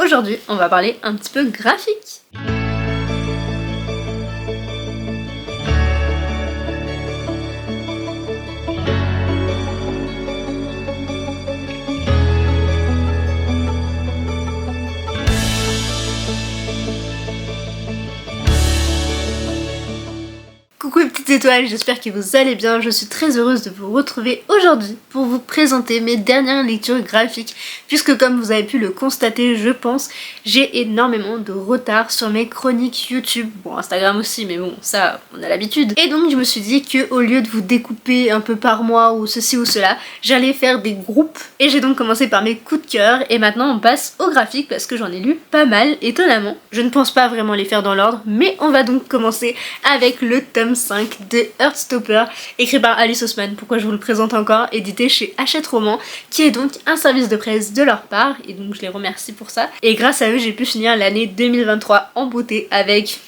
aujourd'hui on va parler un petit peu graphique. Coucou les petites étoiles, j'espère que vous allez bien, je suis très heureuse de vous retrouver aujourd'hui pour vous présenter mes dernières lectures graphiques puisque comme vous avez pu le constater je pense, j'ai énormément de retard sur mes chroniques YouTube, bon Instagram aussi mais bon ça on a l'habitude, et donc je me suis dit que au lieu de vous découper un peu par mois ou ceci ou cela, j'allais faire des groupes et j'ai donc commencé par mes coups de cœur et maintenant on passe au graphique parce que j'en ai lu pas mal étonnamment. Je ne pense pas vraiment les faire dans l'ordre mais on va donc commencer avec le tome 5 de Heartstopper, écrit par Alice Oseman, pourquoi je vous le présente encore, édité chez Hachette Roman, qui est donc un service de presse de leur part, et donc je les remercie pour ça. Et grâce à eux, j'ai pu finir l'année 2023 en beauté avec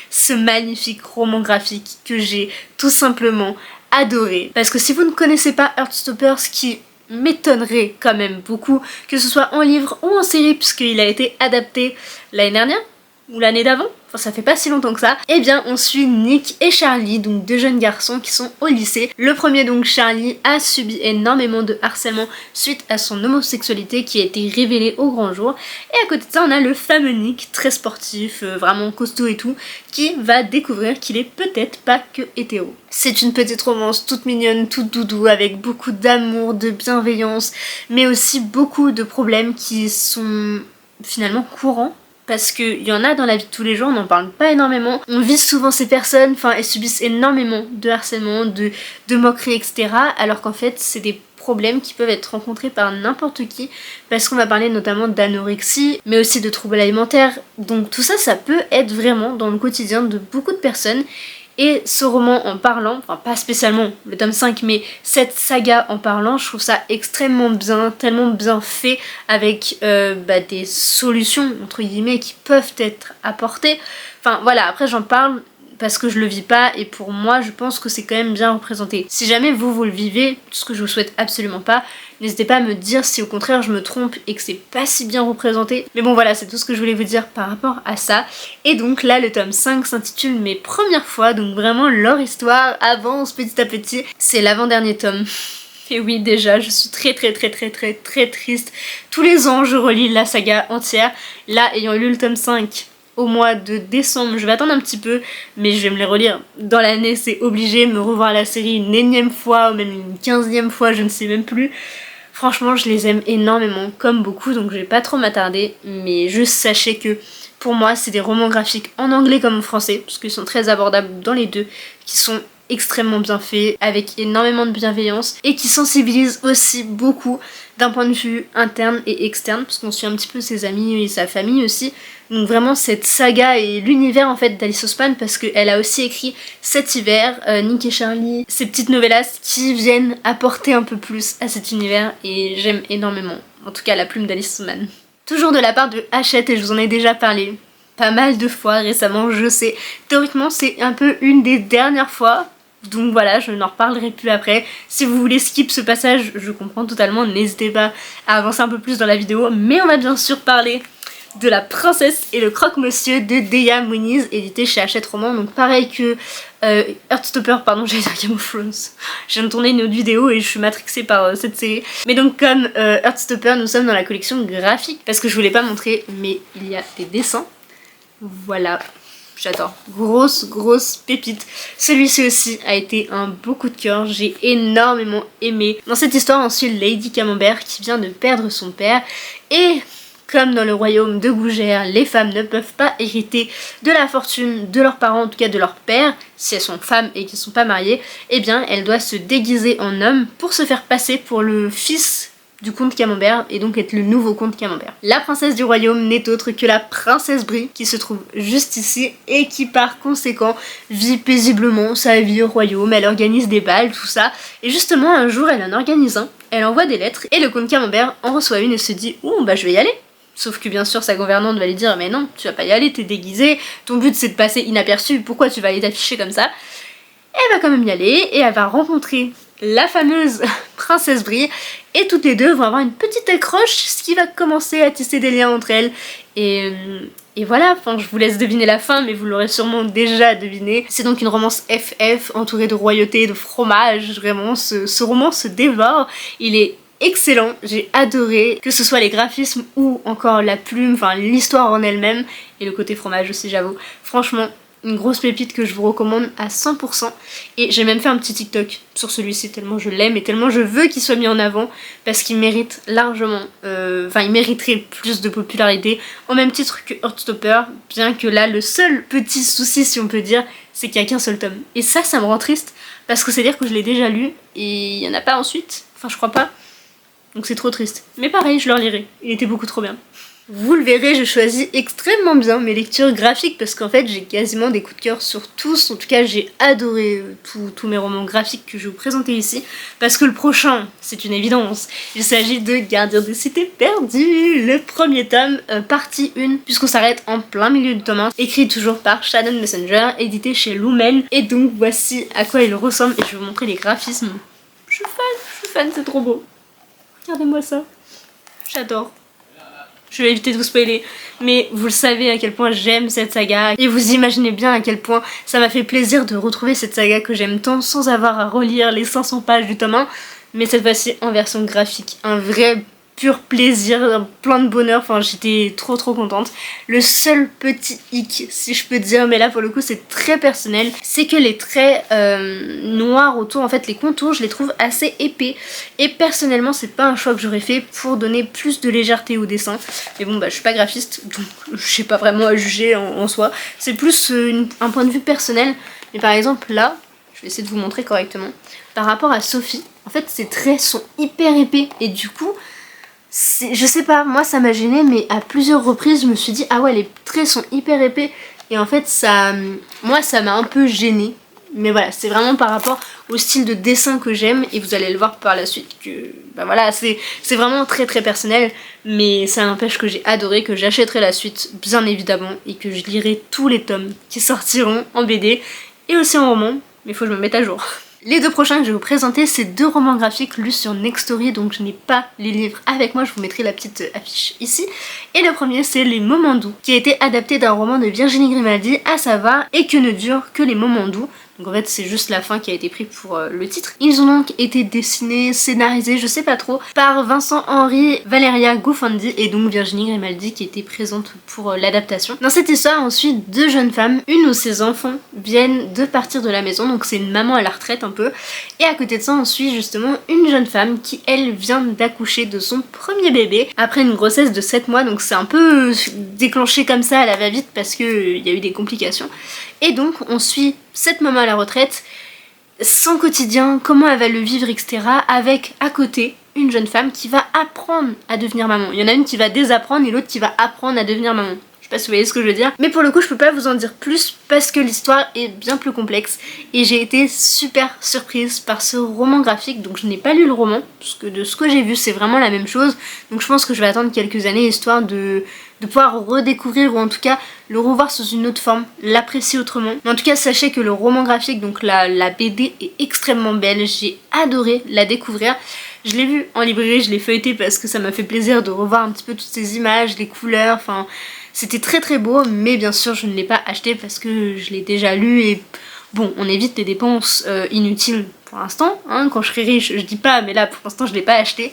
ce magnifique roman graphique que j'ai tout simplement adoré. Parce que si vous ne connaissez pas Heartstopper, ce qui m'étonnerait quand même beaucoup, que ce soit en livre ou en série, puisqu'il a été adapté l'année dernière, ou l'année d'avant, enfin ça fait pas si longtemps que ça, eh bien on suit Nick et Charlie, donc deux jeunes garçons qui sont au lycée. Le premier donc Charlie a subi énormément de harcèlement suite à son homosexualité qui a été révélée au grand jour, et à côté de ça on a le fameux Nick, très sportif, vraiment costaud et tout, qui va découvrir qu'il est peut-être pas que hétéro. C'est une petite romance toute mignonne, toute doudou, avec beaucoup d'amour, de bienveillance, mais aussi beaucoup de problèmes qui sont finalement courants. Parce qu'il y en a dans la vie de tous les jours, on n'en parle pas énormément. On vise souvent ces personnes, enfin elles subissent énormément de harcèlement, de moqueries, etc. Alors qu'en fait c'est des problèmes qui peuvent être rencontrés par n'importe qui. Parce qu'on va parler notamment d'anorexie, mais aussi de troubles alimentaires. Donc tout ça, ça peut être vraiment dans le quotidien de beaucoup de personnes. Et ce roman en parlant, enfin pas spécialement le tome 5, mais cette saga en parlant, je trouve ça extrêmement bien, tellement bien fait, avec des solutions, entre guillemets, qui peuvent être apportées. Enfin voilà, après j'en parle parce que je le vis pas, et pour moi je pense que c'est quand même bien représenté. Si jamais vous le vivez, ce que je vous souhaite absolument pas, n'hésitez pas à me dire si au contraire je me trompe et que c'est pas si bien représenté. Mais bon voilà, c'est tout ce que je voulais vous dire par rapport à ça. Et donc là le tome 5 s'intitule Mes premières fois, donc vraiment leur histoire avance petit à petit. C'est l'avant-dernier tome. Et oui déjà, je suis très triste. Tous les ans je relis la saga entière. Là ayant lu le tome 5 au mois de décembre, je vais attendre un petit peu, mais je vais me les relire dans l'année, c'est obligé, me revoir la série une énième fois, ou même une 15e fois, je ne sais même plus. Franchement, je les aime énormément, comme beaucoup, donc je vais pas trop m'attarder, mais juste sachez que pour moi, c'est des romans graphiques en anglais comme en français, parce qu'ils sont très abordables dans les deux, qui sont extrêmement bien faits, avec énormément de bienveillance, et qui sensibilisent aussi beaucoup d'un point de vue interne et externe, parce qu'on suit un petit peu ses amis et sa famille aussi. Donc vraiment cette saga et l'univers en fait d'Alice Oseman, parce qu'elle a aussi écrit cet hiver, Nick et Charlie, ces petites novellas qui viennent apporter un peu plus à cet univers, et j'aime énormément, en tout cas la plume d'Alice Oseman. Toujours de la part de Hachette, et je vous en ai déjà parlé pas mal de fois récemment, je sais. Théoriquement c'est un peu une des dernières fois, donc voilà, je n'en reparlerai plus après. Si vous voulez skip ce passage, je comprends totalement, n'hésitez pas à avancer un peu plus dans la vidéo, mais on va bien sûr parler de La Princesse et le Croque-Monsieur de Deya Muniz, édité chez Hachette Roman. Donc pareil que Heartstopper, pardon, j'allais dire Game of Thrones. Je viens de tourner une autre vidéo et je suis matrixée par cette série. Mais donc comme Heartstopper, nous sommes dans la collection graphique, parce que je vous l'ai pas montré, mais il y a des dessins. Voilà, j'adore. Grosse pépite. Celui-ci aussi a été un beau coup de cœur, j'ai énormément aimé. Dans cette histoire, on suit Lady Camembert qui vient de perdre son père, et comme dans le royaume de Gougère, les femmes ne peuvent pas hériter de la fortune de leurs parents, en tout cas de leur père, si elles sont femmes et qu'elles ne sont pas mariées, eh bien elles doivent se déguiser en homme pour se faire passer pour le fils du comte Camembert et donc être le nouveau comte Camembert. La princesse du royaume n'est autre que la princesse Brie qui se trouve juste ici et qui par conséquent vit paisiblement sa vie au royaume, elle organise des bals, tout ça, et justement un jour elle en organise un, elle envoie des lettres et le comte Camembert en reçoit une et se dit « Ouh bah je vais y aller ». Sauf que bien sûr sa gouvernante va lui dire mais non, tu vas pas y aller, t'es déguisée, ton but c'est de passer inaperçu, pourquoi tu vas aller t'afficher comme ça? Elle va quand même y aller et elle va rencontrer la fameuse princesse Brie, et toutes les deux vont avoir une petite accroche, ce qui va commencer à tisser des liens entre elles. Et voilà, enfin, je vous laisse deviner la fin, mais vous l'aurez sûrement déjà deviné. C'est donc une romance FF entourée de royauté et de fromage. Vraiment, ce roman se dévore. Il est excellent, j'ai adoré, que ce soit les graphismes ou encore la plume, enfin l'histoire en elle-même, et le côté fromage aussi, j'avoue. Franchement, une grosse pépite que je vous recommande à 100%. Et j'ai même fait un petit TikTok sur celui-ci, tellement je l'aime et tellement je veux qu'il soit mis en avant, parce qu'il mérite largement, enfin il mériterait plus de popularité, au même titre que Heartstopper, bien que là le seul petit souci, si on peut dire, c'est qu'il n'y a qu'un seul tome. Et ça me rend triste, parce que c'est dire que je l'ai déjà lu, et il n'y en a pas ensuite, enfin je crois pas. Donc c'est trop triste. Mais pareil, je le relirai. Il était beaucoup trop bien. Vous le verrez, je choisis extrêmement bien mes lectures graphiques parce qu'en fait j'ai quasiment des coups de cœur sur tous. En tout cas j'ai adoré tous mes romans graphiques que je vais vous présenter ici. Parce que le prochain, c'est une évidence. Il s'agit de Gardien des Cités Perdues, le premier tome, partie 1, puisqu'on s'arrête en plein milieu du tome 1. Écrit toujours par Shannon Messenger, édité chez Lumen. Et donc voici à quoi il ressemble et je vais vous montrer les graphismes. Je suis fan, c'est trop beau. Regardez-moi ça. J'adore. Je vais éviter de vous spoiler, mais vous le savez à quel point j'aime cette saga et vous imaginez bien à quel point ça m'a fait plaisir de retrouver cette saga que j'aime tant sans avoir à relire les 500 pages du tome 1, mais cette fois-ci en version graphique. Un vrai pur plaisir, plein de bonheur, enfin j'étais trop contente. Le seul petit hic, si je peux dire, mais là pour le coup c'est très personnel, c'est que les traits noirs autour, en fait les contours, je les trouve assez épais. Et personnellement c'est pas un choix que j'aurais fait pour donner plus de légèreté au dessin. Mais bon bah je suis pas graphiste, donc je sais pas vraiment à juger en soi. C'est plus un point de vue personnel. Mais par exemple là, je vais essayer de vous montrer correctement. Par rapport à Sophie, en fait ses traits sont hyper épais et du coup... je sais pas, moi ça m'a gêné, mais à plusieurs reprises je me suis dit ah ouais les traits sont hyper épais et en fait moi ça m'a un peu gêné. Mais voilà, c'est vraiment par rapport au style de dessin que j'aime et vous allez le voir par la suite que bah voilà, c'est vraiment très personnel, mais ça n'empêche que j'ai adoré, que j'achèterai la suite bien évidemment et que je lirai tous les tomes qui sortiront en BD et aussi en roman, mais il faut que je me mette à jour. Les deux prochains que je vais vous présenter, c'est deux romans graphiques lus sur Nextory, donc je n'ai pas les livres avec moi, je vous mettrai la petite affiche ici. Et le premier c'est Les Moments Doux, qui a été adapté d'un roman de Virginie Grimaldi, à savoir Et que ne durent que les moments doux. Donc en fait c'est juste la fin qui a été prise pour le titre. Ils ont donc été dessinés, scénarisés, je sais pas trop, par Vincent Henry, Valeria Gouffandi et donc Virginie Grimaldi qui était présente pour l'adaptation. Dans cette histoire on suit deux jeunes femmes, une où ses enfants viennent de partir de la maison, donc c'est une maman à la retraite un peu, et à côté de ça on suit justement une jeune femme qui elle vient d'accoucher de son premier bébé après une grossesse de 7 mois, donc c'est un peu déclenché comme ça à la va-vite parce qu'il y a eu des complications. Et donc on suit cette maman à la retraite, son quotidien, comment elle va le vivre, etc. avec à côté une jeune femme qui va apprendre à devenir maman. Il y en a une qui va désapprendre et l'autre qui va apprendre à devenir maman. Je sais pas si vous voyez ce que je veux dire. Mais pour le coup je peux pas vous en dire plus parce que l'histoire est bien plus complexe. Et j'ai été super surprise par ce roman graphique. Donc je n'ai pas lu le roman, parce que de ce que j'ai vu c'est vraiment la même chose. Donc je pense que je vais attendre quelques années histoire de pouvoir redécouvrir ou en tout cas le revoir sous une autre forme, l'apprécier autrement. Mais en tout cas sachez que le roman graphique, donc la BD est extrêmement belle, j'ai adoré la découvrir. Je l'ai vu en librairie, je l'ai feuilleté parce que ça m'a fait plaisir de revoir un petit peu toutes ces images, les couleurs, enfin c'était très beau, mais bien sûr je ne l'ai pas acheté parce que je l'ai déjà lu et bon on évite les dépenses inutiles pour l'instant, hein. Quand je serai riche je dis pas, mais là pour l'instant je l'ai pas acheté.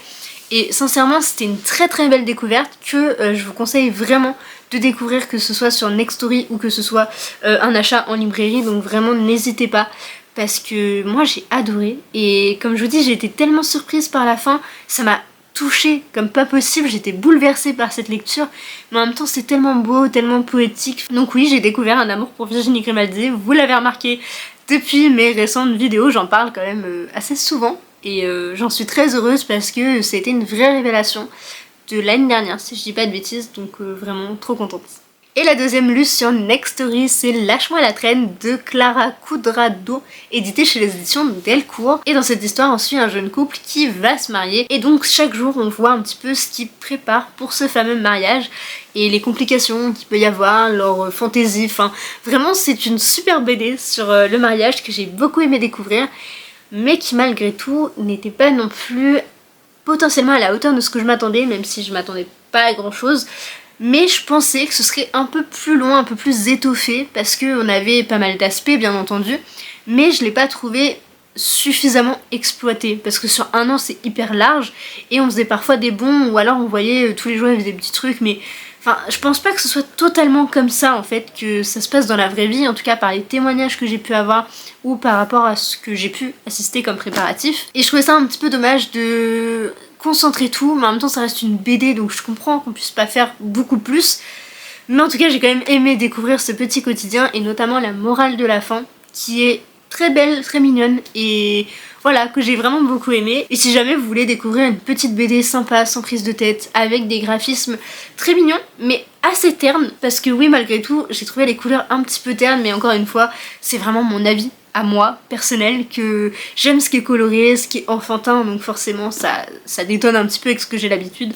Et sincèrement c'était une très belle découverte que je vous conseille vraiment de découvrir, que ce soit sur Nextory ou que ce soit un achat en librairie, donc vraiment n'hésitez pas parce que moi j'ai adoré et comme je vous dis j'ai été tellement surprise par la fin, ça m'a touchée comme pas possible, j'étais bouleversée par cette lecture, mais en même temps c'est tellement beau, tellement poétique. Donc oui, j'ai découvert un amour pour Virginie Grimaldi, vous l'avez remarqué depuis mes récentes vidéos, j'en parle quand même assez souvent. Et j'en suis très heureuse parce que c'était une vraie révélation de l'année dernière, si je dis pas de bêtises, donc vraiment trop contente. Et la deuxième lue sur Nextory, c'est Lâche-moi la traîne de Clara Cuadrado, édité chez les éditions Delcourt. Et dans cette histoire, on suit un jeune couple qui va se marier. Et donc chaque jour, on voit un petit peu ce qu'ils préparent pour ce fameux mariage et les complications qu'il peut y avoir, leur fantaisie. Enfin, vraiment, c'est une super BD sur le mariage que j'ai beaucoup aimé découvrir. mais qui malgré tout n'était pas non plus potentiellement à la hauteur de ce que je m'attendais, même si je m'attendais pas à grand chose. Mais je pensais que ce serait un peu plus long, un peu plus étoffé, parce qu'on avait pas mal d'aspects bien entendu, mais je l'ai pas trouvé suffisamment exploité, parce que sur un an c'est hyper large, et on faisait parfois des bonds, ou alors on voyait tous les joueurs faisaient des petits trucs, mais enfin je pense pas que ce soit totalement comme ça en fait, que ça se passe dans la vraie vie, en tout cas par les témoignages que j'ai pu avoir, ou par rapport à ce que j'ai pu assister comme préparatif. Et je trouvais ça un petit peu dommage de concentrer tout, mais en même temps ça reste une BD, donc je comprends qu'on puisse pas faire beaucoup plus. Mais en tout cas j'ai quand même aimé découvrir ce petit quotidien, et notamment la morale de la fin, qui est très belle, très mignonne, et voilà, que j'ai vraiment beaucoup aimé. Et si jamais vous voulez découvrir une petite BD sympa, sans prise de tête, avec des graphismes très mignons, mais assez ternes, parce que oui, malgré tout, j'ai trouvé les couleurs un petit peu ternes, mais encore une fois, c'est vraiment mon avis à moi, personnel, que j'aime ce qui est coloré, ce qui est enfantin, donc forcément ça détonne un petit peu avec ce que j'ai l'habitude.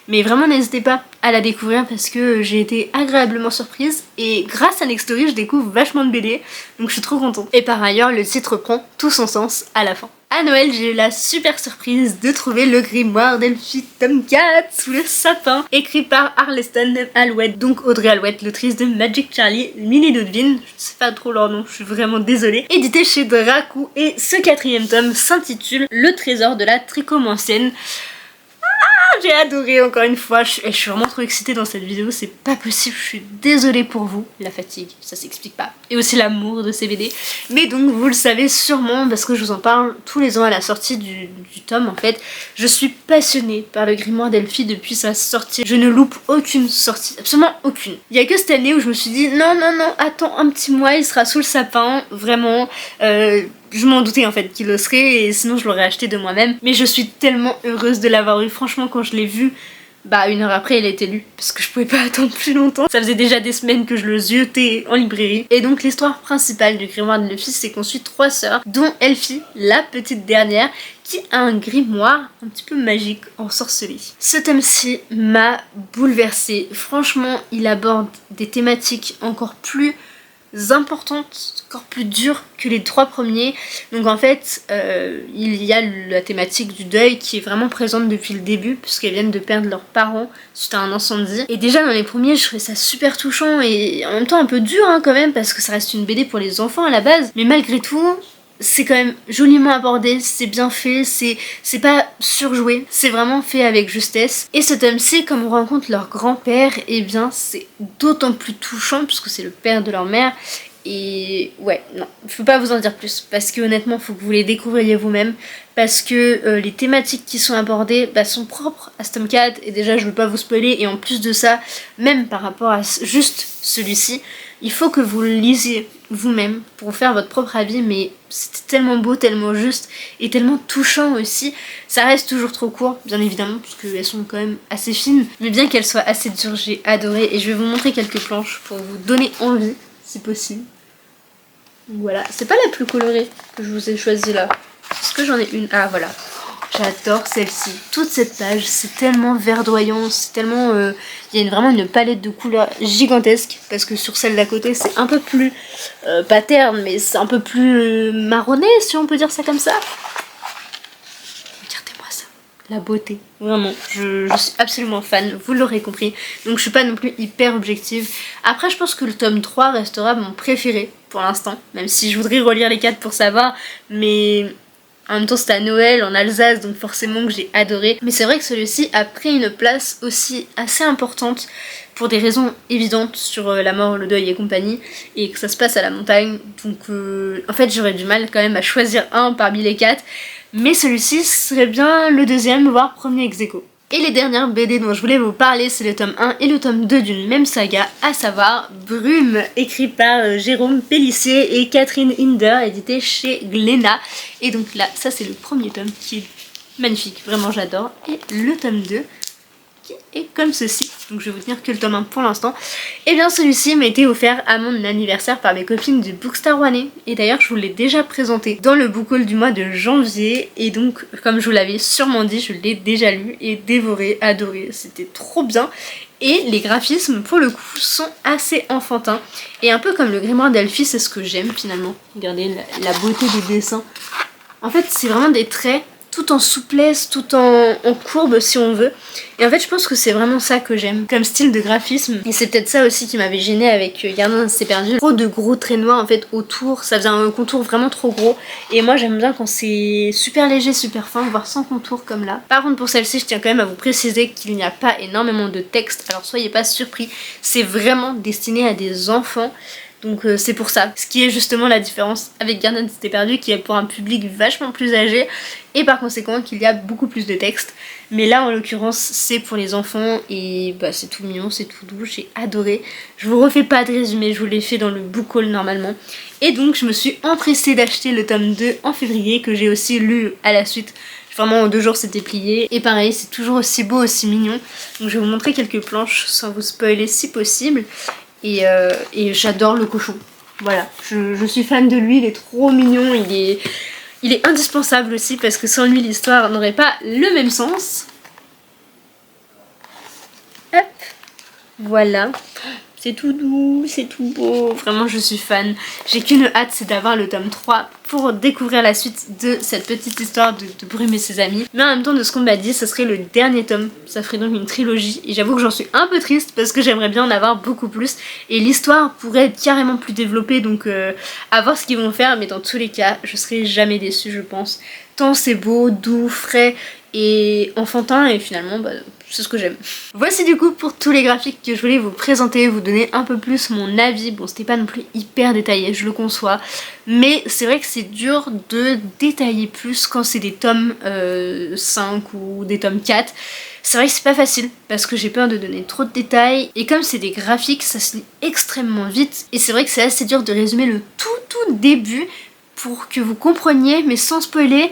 Mais vraiment n'hésitez pas à la découvrir parce que j'ai été agréablement surprise, et grâce à Nextory je découvre vachement de BD, donc je suis trop contente. Et par ailleurs le titre prend tout son sens à la fin. À Noël, j'ai eu la super surprise de trouver le grimoire d'Elphie tome 4 sous le sapin, écrit par Arleston Alouette, donc Audrey Alouette, l'autrice de Magic Charlie, Minnie Ludwig, je sais pas trop leur nom, je suis vraiment désolée, édité chez Dracou, et ce 4e tome s'intitule Le trésor de la tricomancienne. J'ai adoré encore une fois, je suis vraiment trop excitée dans cette vidéo, c'est pas possible, je suis désolée pour vous, la fatigue, ça s'explique pas, et aussi l'amour de ces BD, mais donc vous le savez sûrement parce que je vous en parle tous les ans à la sortie du tome en fait, je suis passionnée par le grimoire d'Elphie depuis sa sortie, je ne loupe aucune sortie, absolument aucune. Il y a que cette année où je me suis dit non, attends un petit mois, il sera sous le sapin, vraiment, je m'en doutais en fait qu'il le serait, et sinon je l'aurais acheté de moi-même. Mais je suis tellement heureuse de l'avoir eu. Franchement, quand je l'ai vu, bah 1 heure après, il a été lu. Parce que je pouvais pas attendre plus longtemps. Ça faisait déjà des semaines que je le ziotais en librairie. Et donc l'histoire principale du grimoire d'Elphie, c'est qu'on suit 3 sœurs, dont Elphie, la petite dernière, qui a un grimoire un petit peu magique, ensorcelé. Ce tome-ci m'a bouleversée. Franchement, il aborde des thématiques encore plus importantes, encore plus dures que les 3 premiers. Donc en fait il y a la thématique du deuil qui est vraiment présente depuis le début, puisqu'elles viennent de perdre leurs parents suite à un incendie, et déjà dans les premiers je trouvais ça super touchant, et en même temps un peu dur quand même, parce que ça reste une BD pour les enfants à la base, mais malgré tout c'est quand même joliment abordé, c'est bien fait, c'est pas surjoué, c'est vraiment fait avec justesse. Et ce tome-ci, comme on rencontre leur grand-père, et bien c'est d'autant plus touchant puisque c'est le père de leur mère. Et ouais, non, je peux pas vous en dire plus, parce que honnêtement faut que vous les découvriez vous-même, parce que les thématiques qui sont abordées sont propres à ce tome 4, et déjà je veux pas vous spoiler, et en plus de ça, même par rapport à juste celui-ci, il faut que vous le lisiez vous-même pour faire votre propre avis, mais c'était tellement beau, tellement juste et tellement touchant aussi. Ça reste toujours trop court, bien évidemment, puisqu'elles sont quand même assez fines, mais bien qu'elles soient assez dures, j'ai adoré, et je vais vous montrer quelques planches pour vous donner envie, si possible. Voilà, c'est pas la plus colorée que je vous ai choisie là. Est-ce que j'en ai une? Ah voilà. J'adore celle-ci. Toute cette page, c'est tellement verdoyant, c'est tellement... il y a vraiment une palette de couleurs gigantesque, parce que sur celle d'à côté, c'est un peu plus... pas terne, mais c'est un peu plus marronné, si on peut dire ça comme ça. Regardez-moi ça. La beauté. Vraiment, je suis absolument fan, vous l'aurez compris. Donc je suis pas non plus hyper objective. Après, je pense que le tome 3 restera mon préféré pour l'instant, même si je voudrais relire les 4 pour savoir, mais... En même temps c'était à Noël en Alsace, donc forcément que j'ai adoré. Mais c'est vrai que celui-ci a pris une place aussi assez importante pour des raisons évidentes sur la mort, le deuil et compagnie, et que ça se passe à la montagne. Donc en fait j'aurais du mal quand même à choisir un parmi les 4. Mais celui-ci serait bien le 2e, voire premier ex-aequo. Et les dernières BD dont je voulais vous parler, c'est le tome 1 et le tome 2 d'une même saga, à savoir Brume, écrit par Jérôme Pellissier et Catherine Hinder, édité chez Glénat. Et donc là, ça c'est le premier tome qui est magnifique, vraiment j'adore. Et le tome 2 qui est comme ceci, donc je vais vous tenir que le tome 1 pour l'instant. Et bien celui-ci m'a été offert à mon anniversaire par mes copines du Bookstar Rouennais, et d'ailleurs je vous l'ai déjà présenté dans le book haul du mois de janvier, et donc comme je vous l'avais sûrement dit, je l'ai déjà lu et dévoré, adoré, c'était trop bien. Et les graphismes pour le coup sont assez enfantins, et un peu comme le grimoire d'Elphie, c'est ce que j'aime finalement. Regardez la beauté des dessins, En fait c'est vraiment des traits tout en souplesse, tout en courbe si on veut. Et en fait je pense que c'est vraiment ça que j'aime comme style de graphisme. Et c'est peut-être ça aussi qui m'avait gênée avec Gardien s'est perdu. Trop de gros traits noirs en fait autour, ça faisait un contour vraiment trop gros. Et moi j'aime bien quand c'est super léger, super fin, voire sans contour comme là. Par contre pour celle-ci je tiens quand même à vous préciser qu'il n'y a pas énormément de texte. Alors soyez pas surpris, c'est vraiment destiné à des enfants. Donc c'est pour ça, ce qui est justement la différence avec Gardien s'était perdu qui est pour un public vachement plus âgé et par conséquent qu'il y a beaucoup plus de texte. Mais là en l'occurrence c'est pour les enfants et bah c'est tout mignon, c'est tout doux, j'ai adoré. Je vous refais pas de résumé, je vous l'ai fait dans le book haul normalement. Et donc je me suis empressée d'acheter le tome 2 en février que j'ai aussi lu à la suite. Vraiment en 2 jours c'était plié et pareil c'est toujours aussi beau, aussi mignon. Donc je vais vous montrer quelques planches sans vous spoiler si possible. Et j'adore le cochon. Voilà, je suis fan de lui, il est trop mignon, il est indispensable aussi parce que sans lui l'histoire n'aurait pas le même sens. Hop, voilà. C'est tout doux, c'est tout beau, vraiment je suis fan. J'ai qu'une hâte, c'est d'avoir le tome 3 pour découvrir la suite de cette petite histoire de Brume et ses amis. Mais en même temps de ce qu'on m'a dit, ce serait le dernier tome, ça ferait donc une trilogie. Et j'avoue que j'en suis un peu triste parce que j'aimerais bien en avoir beaucoup plus. Et l'histoire pourrait être carrément plus développée, donc à voir ce qu'ils vont faire. Mais dans tous les cas, je serai jamais déçue je pense. Tant c'est beau, doux, frais et enfantin et finalement bah, c'est ce que j'aime. Voici du coup pour tous les graphiques que je voulais vous présenter, vous donner un peu plus mon avis. Bon c'était pas non plus hyper détaillé, je le conçois, mais c'est vrai que c'est dur de détailler plus quand c'est des tomes 5 ou des tomes 4. C'est vrai que c'est pas facile parce que j'ai peur de donner trop de détails et comme c'est des graphiques ça se lit extrêmement vite et c'est vrai que c'est assez dur de résumer le tout début pour que vous compreniez mais sans spoiler.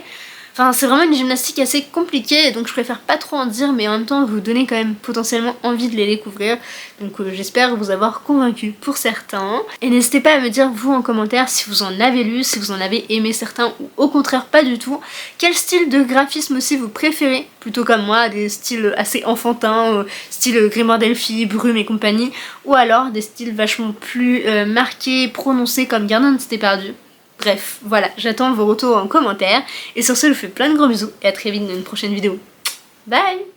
Enfin c'est vraiment une gymnastique assez compliquée donc je préfère pas trop en dire mais en même temps vous donner quand même potentiellement envie de les découvrir. Donc j'espère vous avoir convaincu pour certains. Et n'hésitez pas à me dire vous en commentaire si vous en avez lu, si vous en avez aimé certains ou au contraire pas du tout. Quel style de graphisme aussi vous préférez, plutôt comme moi, des styles assez enfantins, style Grimoire d'Elphie, Brume et compagnie, ou alors des styles vachement plus marqués, prononcés comme Gardien s'était perdu. Bref, voilà, j'attends vos retours en commentaire. Et sur ce, je vous fais plein de gros bisous et à très vite dans une prochaine vidéo. Bye!